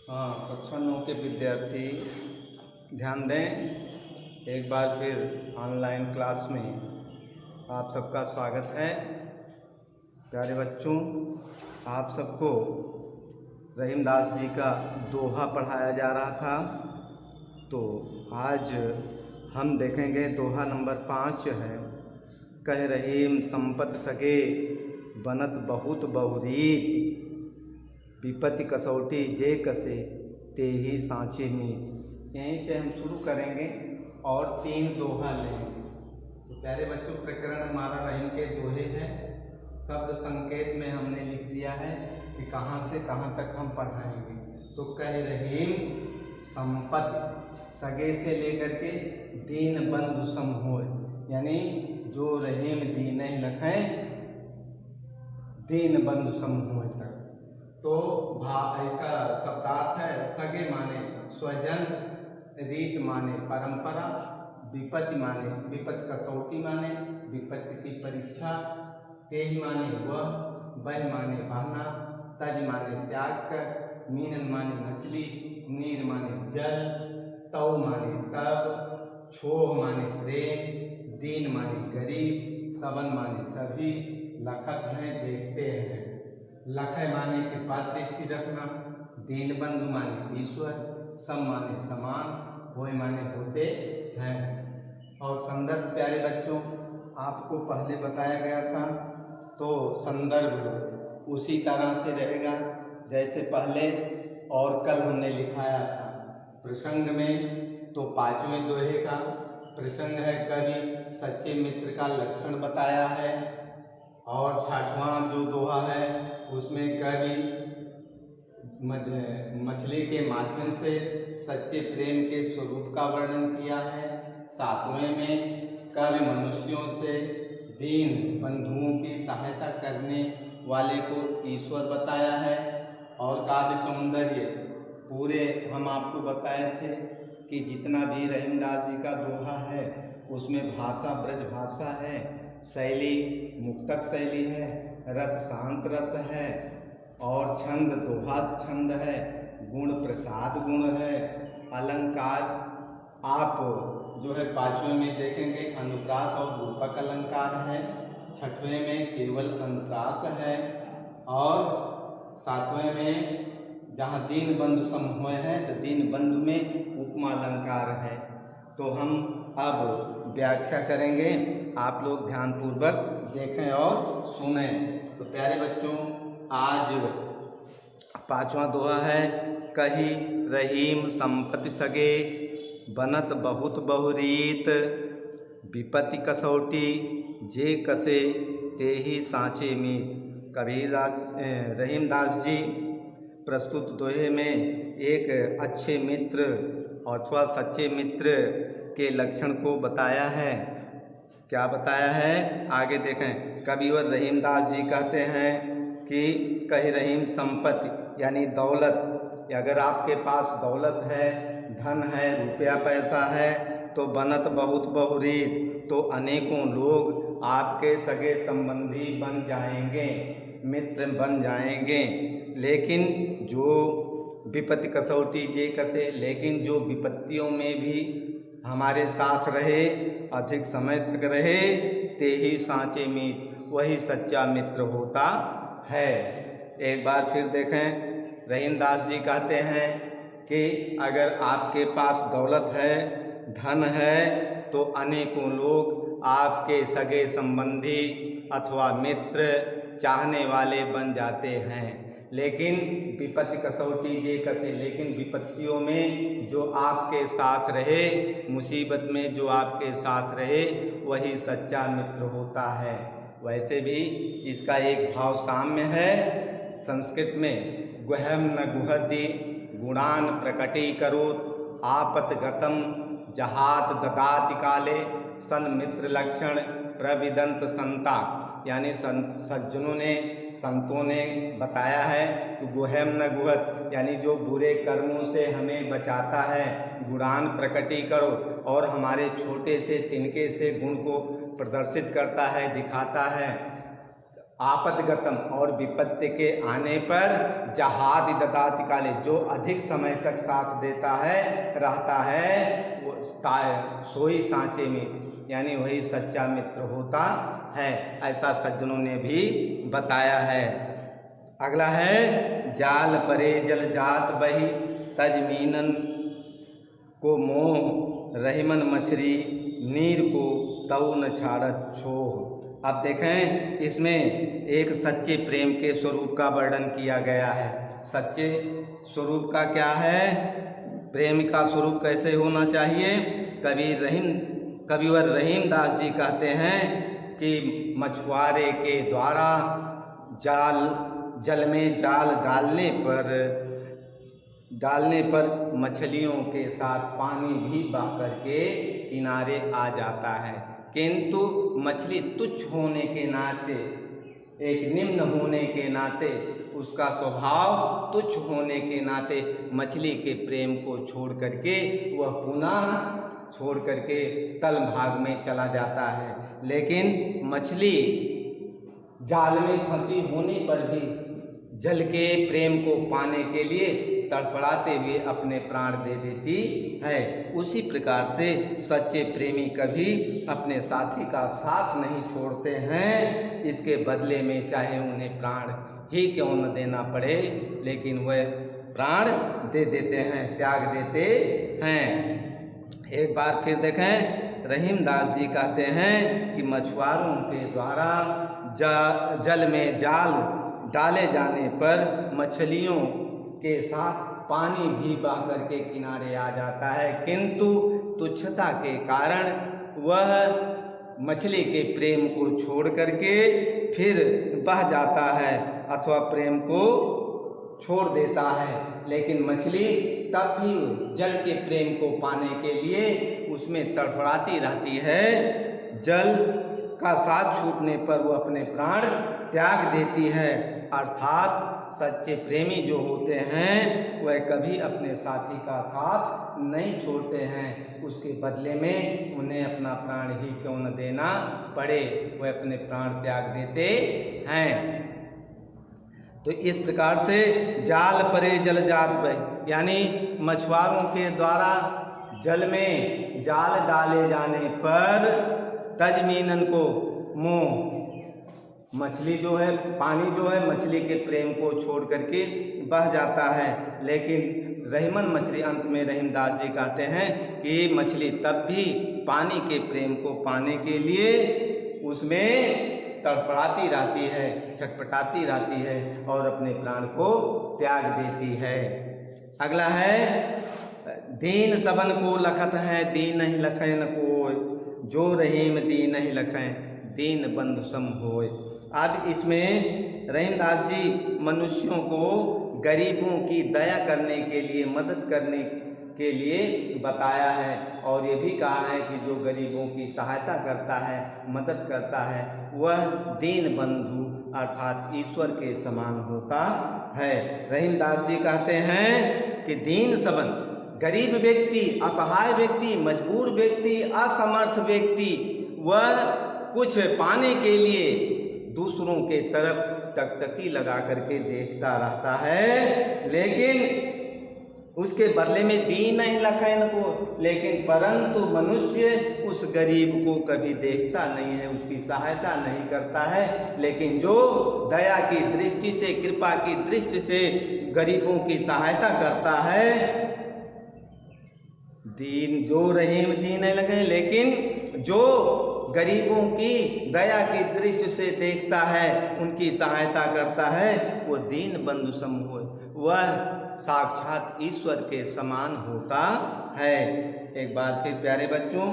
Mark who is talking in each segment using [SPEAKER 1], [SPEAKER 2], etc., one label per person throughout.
[SPEAKER 1] हाँ, कक्षा 9 के विद्यार्थी ध्यान दें। एक बार फिर ऑनलाइन क्लास में आप सबका स्वागत है। प्यारे बच्चों, आप सबको रहीमदास जी का दोहा पढ़ाया जा रहा था। तो आज हम देखेंगे दोहा नंबर 5 है। कह रहीम संपत सगे बनत बहुत बहुरीत, विपत्ति कसौटी जे कसे ते ही सांचे मीत। यहीं से हम शुरू करेंगे और 3 दोहा लेंगे। तो प्यारे बच्चों, प्रकरण हमारा रहीम के दोहे हैं। शब्द संकेत में हमने लिख दिया है कि कहाँ से कहाँ तक हम पढ़ाएंगे। तो कह रहीम संपत सगे से लेकर के दीन बंधु सम होय, यानी जो रहीम दीन लखें दीन बंधु सम होय तक। तो इसका शब्दार्थ है सगे माने स्वजन, रीत माने परंपरा, विपत्ति माने विपत्ति कसौटी माने विपत्ति की परीक्षा, तेज माने वह माने बहना, तज माने त्याग कर, मीनन माने मछली, नीर माने जल, तव माने तब, छोह माने प्रेम, दीन माने गरीब, सबन माने सभी, लखत हैं देखते हैं। लखय माने के पास दृष्टि रखना, दीन बंधु माने ईश्वर, सम माने समान, होय माने होते हैं। और संदर्भ प्यारे बच्चों आपको पहले बताया गया था, तो संदर्भ उसी तरह से रहेगा जैसे पहले और कल हमने लिखाया था। प्रसंग में तो 5वें दोहे का प्रसंग है, कवि सच्चे मित्र का लक्षण बताया है। और 6वां जो दोहा है उसमें कवि मछली के माध्यम से सच्चे प्रेम के स्वरूप का वर्णन किया है। 7वें में कवि मनुष्यों से दीन बंधुओं की सहायता करने वाले को ईश्वर बताया है। और काव्य सौंदर्य पूरे हम आपको बताए थे कि जितना भी रहीमदास जी का दोहा है उसमें भाषा ब्रज भाषा है, शैली मुक्तक शैली है, रस शांत रस है, और छंद दोहा छंद है, गुण प्रसाद गुण है, अलंकार आप जो है 5वें में देखेंगे अनुप्रास और रूपक अलंकार है, 6वें में केवल अनुप्रास है, और 7वें में जहाँ दीन बंधु सम हुए हैं तो दीन बंधु में उपमा अलंकार है। तो हम अब व्याख्या करेंगे, आप लोग ध्यानपूर्वक देखें और सुने। तो प्यारे बच्चों, आज 5वां दोहा है, कही रहीम संपत्ति सगे बनत बहुत बहुरीत, विपत्ति कसौटी जे कसे ते ही सांचे मीत। रहीमदास जी प्रस्तुत दोहे में एक अच्छे मित्र अथवा सच्चे मित्र के लक्षण को बताया है। क्या बताया है आगे देखें। कविवर रहीमदास जी कहते हैं कि कही रहीम संपत्ति यानी दौलत, अगर आपके पास दौलत है, धन है, रुपया पैसा है तो बनत बहुत बहुरीत, तो अनेकों लोग आपके सगे संबंधी बन जाएंगे, मित्र बन जाएंगे। लेकिन जो विपत्ति कसौटी जे कसे, लेकिन जो विपत्तियों में भी हमारे साथ रहे, अधिक समय तक रहे, ते ही सांचे मीत, वही सच्चा मित्र होता है। एक बार फिर देखें, रहीमदास जी कहते हैं कि अगर आपके पास दौलत है, धन है, तो अनेकों लोग आपके सगे संबंधी अथवा मित्र चाहने वाले बन जाते हैं। लेकिन विपत्ति कसौटी जे कसे, लेकिन विपत्तियों में जो आपके साथ रहे, मुसीबत में जो आपके साथ रहे, वही सच्चा मित्र होता है। वैसे भी इसका एक भाव साम्य है संस्कृत में, गुहम न गुहति गुणान प्रकटीकरोत्, आपत गतम जहात ददाति काले, सन मित्र लक्षण प्रविदंत संता। यानी सज्जनों ने संतों ने बताया है कि गुहम न गुहत यानी जो बुरे कर्मों से हमें बचाता है, गुणान प्रकटी करो, और हमारे छोटे से तिनके से गुण को प्रदर्शित करता है, दिखाता है, आपदगतम और विपत्ति के आने पर जहादि ददाति काले, जो अधिक समय तक साथ देता है रहता है वो सोई सांचे में, यानी वही सच्चा मित्र होता है, ऐसा सज्जनों ने भी बताया है। अगला है जाल परे जल जात बही तज मीनन को मोह रहीमन मछली नीर को तऊ न छाड़त छोह। अब देखें इसमें एक सच्चे प्रेम के स्वरूप का वर्णन किया गया है। सच्चे स्वरूप का क्या है, प्रेम का स्वरूप कैसे होना चाहिए। कविवर रहीम दास जी कहते हैं कि मछुआरे के द्वारा जल में जाल डालने पर मछलियों के साथ पानी भी बह करके किनारे आ जाता है, किंतु मछली तुच्छ होने के नाते, एक निम्न होने के नाते, उसका स्वभाव तुच्छ होने के नाते मछली के प्रेम को छोड़ करके वह पुनः छोड़ करके तल भाग में चला जाता है। लेकिन मछली जाल में फंसी होने पर भी जल के प्रेम को पाने के लिए तड़फड़ाते हुए अपने प्राण दे देती है। उसी प्रकार से सच्चे प्रेमी कभी अपने साथी का साथ नहीं छोड़ते हैं, इसके बदले में चाहे उन्हें प्राण ही क्यों न देना पड़े, लेकिन वह प्राण दे देते हैं, त्याग देते हैं। एक बार फिर देखें, रहीम दास जी कहते हैं कि मछुआरों के द्वारा जल में जाल डाले जाने पर मछलियों के साथ पानी भी बह करके किनारे आ जाता है, किंतु तुच्छता के कारण वह मछली के प्रेम को छोड़ करके फिर बह जाता है अथवा प्रेम को छोड़ देता है। लेकिन मछली तब भी जल के प्रेम को पाने के लिए उसमें तड़फड़ाती रहती है। जल का साथ छूटने पर वो अपने प्राण त्याग देती है। अर्थात सच्चे प्रेमी जो होते हैं वह कभी अपने साथी का साथ नहीं छोड़ते हैं, उसके बदले में उन्हें अपना प्राण ही क्यों न देना पड़े, वह अपने प्राण त्याग देते हैं। तो इस प्रकार से जाल परे जल जात बही, यानी मछुआरों के द्वारा जल में जाल डाले जाने पर तजमीनन को मोह, मछली जो है, पानी जो है मछली के प्रेम को छोड़ करके बह जाता है। लेकिन रहीमन मछली, अंत में रहीम दास जी कहते हैं कि मछली तब भी पानी के प्रेम को पाने के लिए उसमें तड़फड़ाती रहती है, छटपटाती रहती है और अपने प्राण को त्याग देती है। अगला है दीन सबन को लखत है दीन नहीं लखें न कोय, जो रहीम दीन नहीं लखें दीन बंधु सम होय। अब इसमें रहीम दास जी मनुष्यों को गरीबों की दया करने के लिए, मदद करने के लिए बताया है, और ये भी कहा है कि जो गरीबों की सहायता करता है, मदद करता है, वह दीन बंधु अर्थात ईश्वर के समान होता है। रहीम दास जी कहते हैं कि दीन सबन, गरीब व्यक्ति, असहाय व्यक्ति, मजबूर व्यक्ति, असमर्थ व्यक्ति, वह कुछ पाने के लिए दूसरों के तरफ टकटकी लगा करके देखता रहता है, लेकिन उसके बदले में दीन नहीं लखैन को, लेकिन परंतु मनुष्य उस गरीब को कभी देखता नहीं है, उसकी सहायता नहीं करता है। लेकिन जो दया की दृष्टि से, कृपा की दृष्टि से गरीबों की सहायता करता है, दीन जो रहीम दीन नहीं लगे, लेकिन जो गरीबों की दया की दृष्टि से देखता है, उनकी सहायता करता है, वो दीन बंधु सम होय, वह साक्षात ईश्वर के समान होता है। एक बार फिर प्यारे बच्चों,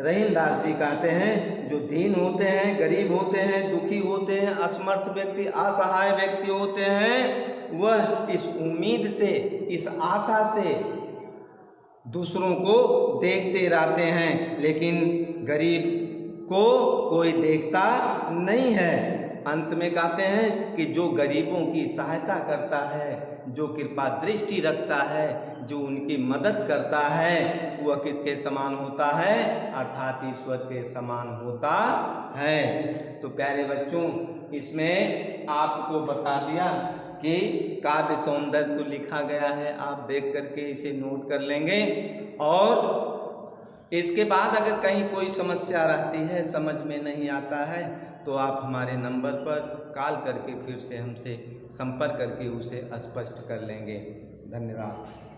[SPEAKER 1] रहीम दास जी कहते हैं जो दीन होते हैं, गरीब होते हैं, दुखी होते हैं, असमर्थ व्यक्ति, असहाय व्यक्ति होते हैं, वह इस उम्मीद से, इस आशा से दूसरों को देखते रहते हैं, लेकिन गरीब को कोई देखता नहीं है। अंत में कहते हैं कि जो गरीबों की सहायता करता है, जो कृपा दृष्टि रखता है, जो उनकी मदद करता है, वह किसके समान होता है? अर्थात ईश्वर के समान होता है। तो प्यारे बच्चों, इसमें आपको बता दिया कि काव्य सौंदर्य तो लिखा गया है, आप देख करके इसे नोट कर लेंगे। और इसके बाद अगर कहीं कोई समस्या रहती है, समझ में नहीं आता है, तो आप हमारे नंबर पर कॉल करके फिर से हमसे संपर्क करके उसे स्पष्ट कर लेंगे। धन्यवाद।